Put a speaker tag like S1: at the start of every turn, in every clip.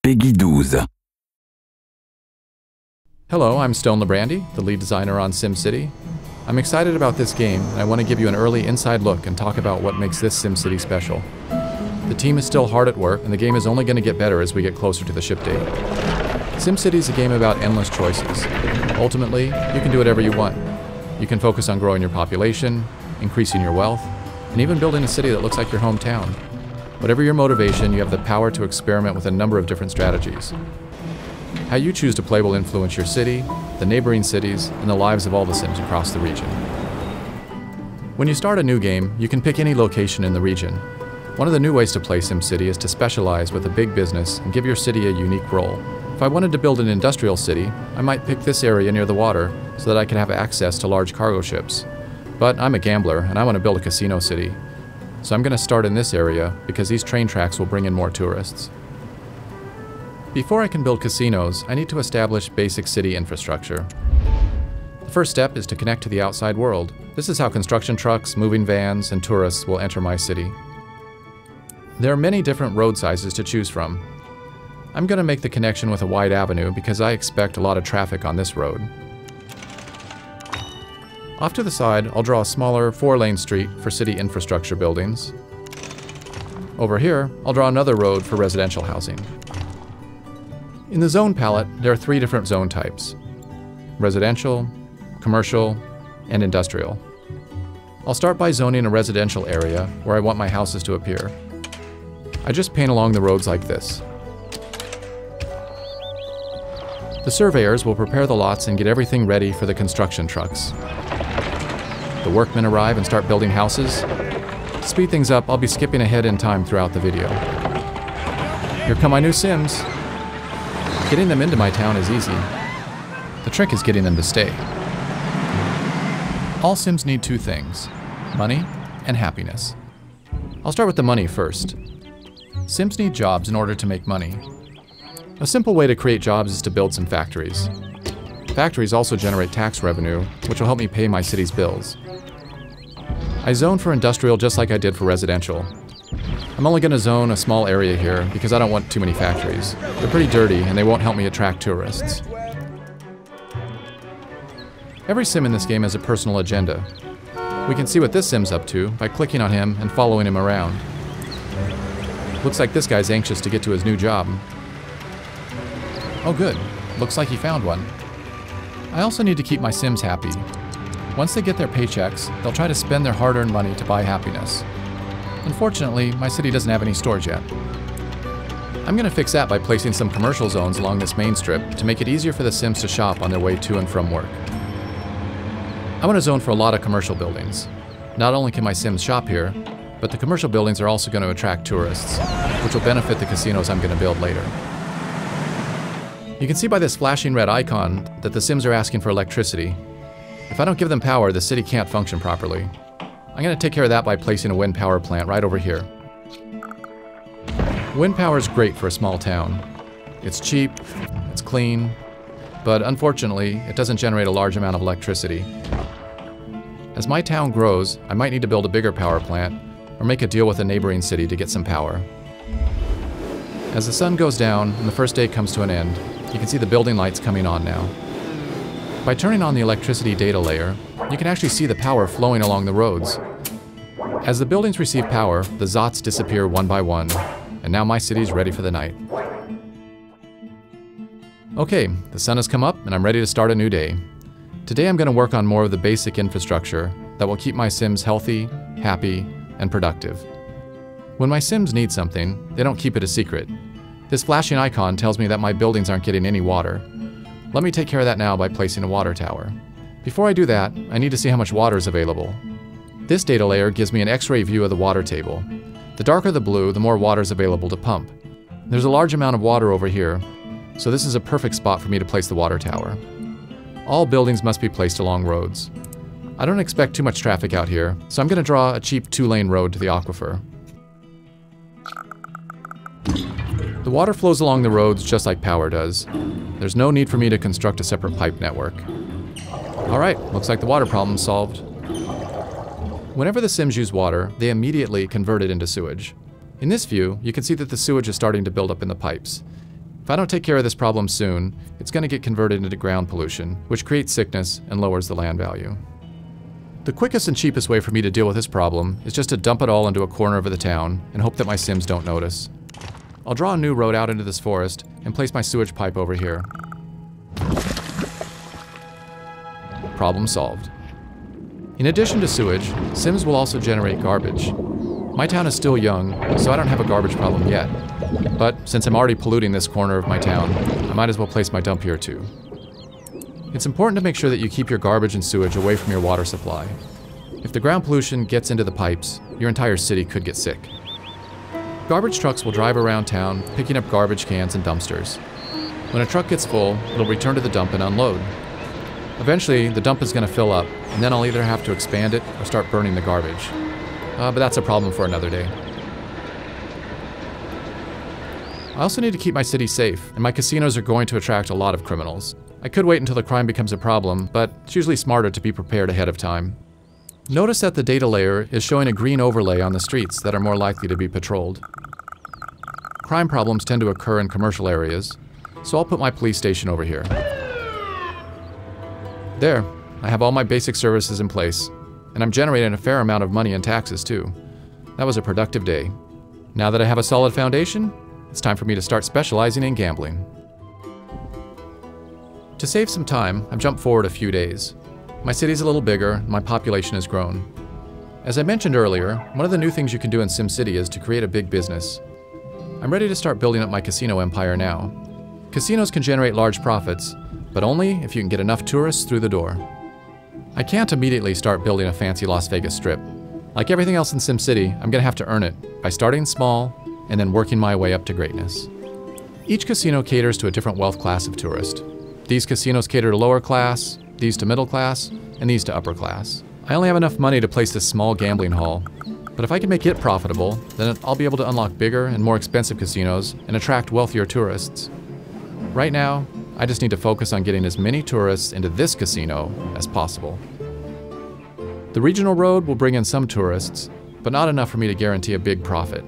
S1: Peggy 12.
S2: Hello, I'm Stone Librande, the lead designer on SimCity. I'm excited about this game, and I want to give you an early inside look and talk about what makes this SimCity special. The team is still hard at work, and the game is only going to get better as we get closer to the ship date. SimCity is a game about endless choices. Ultimately, you can do whatever you want. You can focus on growing your population, increasing your wealth, and even building a city that looks like your hometown. Whatever your motivation, you have the power to experiment with a number of different strategies. How you choose to play will influence your city, the neighboring cities, and the lives of all the Sims across the region. When you start a new game, you can pick any location in the region. One of the new ways to play SimCity is to specialize with a big business and give your city a unique role. If I wanted to build an industrial city, I might pick this area near the water so that I can have access to large cargo ships. But I'm a gambler and I want to build a casino city. So I'm going to start in this area because these train tracks will bring in more tourists. Before I can build casinos, I need to establish basic city infrastructure. The first step is to connect to the outside world. This is how construction trucks, moving vans, and tourists will enter my city. There are many different road sizes to choose from. I'm going to make the connection with a wide avenue because I expect a lot of traffic on this road. Off to the side, I'll draw a smaller 4-lane street for city infrastructure buildings. Over here, I'll draw another road for residential housing. In the zone palette, there are 3 different zone types: residential, commercial, and industrial. I'll start by zoning a residential area where I want my houses to appear. I just paint along the roads like this. The surveyors will prepare the lots and get everything ready for the construction trucks. The workmen arrive and start building houses. To speed things up, I'll be skipping ahead in time throughout the video. Here come my new Sims. Getting them into my town is easy. The trick is getting them to stay. All Sims need 2 things: money and happiness. I'll start with the money first. Sims need jobs in order to make money. A simple way to create jobs is to build some factories. Factories also generate tax revenue, which will help me pay my city's bills. I zone for industrial just like I did for residential. I'm only going to zone a small area here because I don't want too many factories. They're pretty dirty and they won't help me attract tourists. Every Sim in this game has a personal agenda. We can see what this Sim's up to by clicking on him and following him around. Looks like this guy's anxious to get to his new job. Oh good, looks like he found one. I also need to keep my Sims happy. Once they get their paychecks, they'll try to spend their hard-earned money to buy happiness. Unfortunately, my city doesn't have any stores yet. I'm going to fix that by placing some commercial zones along this main strip to make it easier for the Sims to shop on their way to and from work. I want to zone for a lot of commercial buildings. Not only can my Sims shop here, but the commercial buildings are also going to attract tourists, which will benefit the casinos I'm going to build later. You can see by this flashing red icon that the Sims are asking for electricity. If I don't give them power, the city can't function properly. I'm going to take care of that by placing a wind power plant right over here. Wind power is great for a small town. It's cheap, it's clean, but unfortunately, it doesn't generate a large amount of electricity. As my town grows, I might need to build a bigger power plant or make a deal with a neighboring city to get some power. As the sun goes down and the first day comes to an end, you can see the building lights coming on now. By turning on the electricity data layer, you can actually see the power flowing along the roads. As the buildings receive power, the Zots disappear one by one, and now my city's ready for the night. Okay, the sun has come up and I'm ready to start a new day. Today I'm going to work on more of the basic infrastructure that will keep my Sims healthy, happy, and productive. When my Sims need something, they don't keep it a secret. This flashing icon tells me that my buildings aren't getting any water. Let me take care of that now by placing a water tower. Before I do that, I need to see how much water is available. This data layer gives me an X-ray view of the water table. The darker the blue, the more water is available to pump. There's a large amount of water over here, so this is a perfect spot for me to place the water tower. All buildings must be placed along roads. I don't expect too much traffic out here, so I'm going to draw a cheap 2-lane road to the aquifer. The water flows along the roads just like power does. There's no need for me to construct a separate pipe network. Alright, looks like the water problem's solved. Whenever the Sims use water, they immediately convert it into sewage. In this view, you can see that the sewage is starting to build up in the pipes. If I don't take care of this problem soon, it's going to get converted into ground pollution, which creates sickness and lowers the land value. The quickest and cheapest way for me to deal with this problem is just to dump it all into a corner of the town and hope that my Sims don't notice. I'll draw a new road out into this forest and place my sewage pipe over here. Problem solved. In addition to sewage, Sims will also generate garbage. My town is still young, so I don't have a garbage problem yet. But since I'm already polluting this corner of my town, I might as well place my dump here too. It's important to make sure that you keep your garbage and sewage away from your water supply. If the ground pollution gets into the pipes, your entire city could get sick. Garbage trucks will drive around town, picking up garbage cans and dumpsters. When a truck gets full, it'll return to the dump and unload. Eventually, the dump is going to fill up, and then I'll either have to expand it or start burning the garbage. But that's a problem for another day. I also need to keep my city safe, and my casinos are going to attract a lot of criminals. I could wait until the crime becomes a problem, but it's usually smarter to be prepared ahead of time. Notice that the data layer is showing a green overlay on the streets that are more likely to be patrolled. Crime problems tend to occur in commercial areas, so I'll put my police station over here. There, I have all my basic services in place, and I'm generating a fair amount of money in taxes too. That was a productive day. Now that I have a solid foundation, it's time for me to start specializing in gambling. To save some time, I've jumped forward a few days. My city's a little bigger, and my population has grown. As I mentioned earlier, one of the new things you can do in SimCity is to create a big business. I'm ready to start building up my casino empire now. Casinos can generate large profits, but only if you can get enough tourists through the door. I can't immediately start building a fancy Las Vegas strip. Like everything else in SimCity, I'm going to have to earn it by starting small and then working my way up to greatness. Each casino caters to a different wealth class of tourist. These casinos cater to lower class, these to middle class, and these to upper class. I only have enough money to place this small gambling hall, but if I can make it profitable, then I'll be able to unlock bigger and more expensive casinos and attract wealthier tourists. Right now, I just need to focus on getting as many tourists into this casino as possible. The regional road will bring in some tourists, but not enough for me to guarantee a big profit.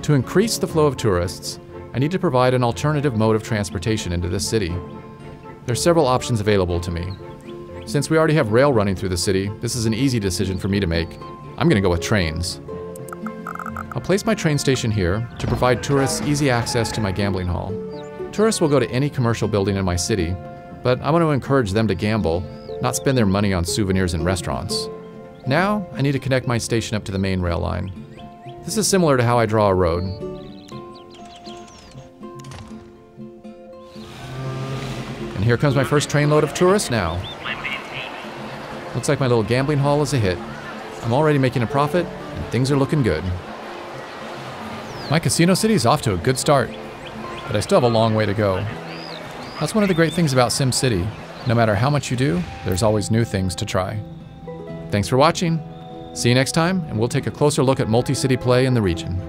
S2: To increase the flow of tourists, I need to provide an alternative mode of transportation into this city. There are several options available to me. Since we already have rail running through the city, this is an easy decision for me to make. I'm going to go with trains. I'll place my train station here to provide tourists easy access to my gambling hall. Tourists will go to any commercial building in my city, but I want to encourage them to gamble, not spend their money on souvenirs and restaurants. Now, I need to connect my station up to the main rail line. This is similar to how I draw a road. And here comes my first trainload of tourists now. Looks like my little gambling hall is a hit. I'm already making a profit, and things are looking good. My casino city's off to a good start, but I still have a long way to go. That's one of the great things about SimCity. No matter how much you do, there's always new things to try. Thanks for watching. See you next time, and we'll take a closer look at multi-city play in the region.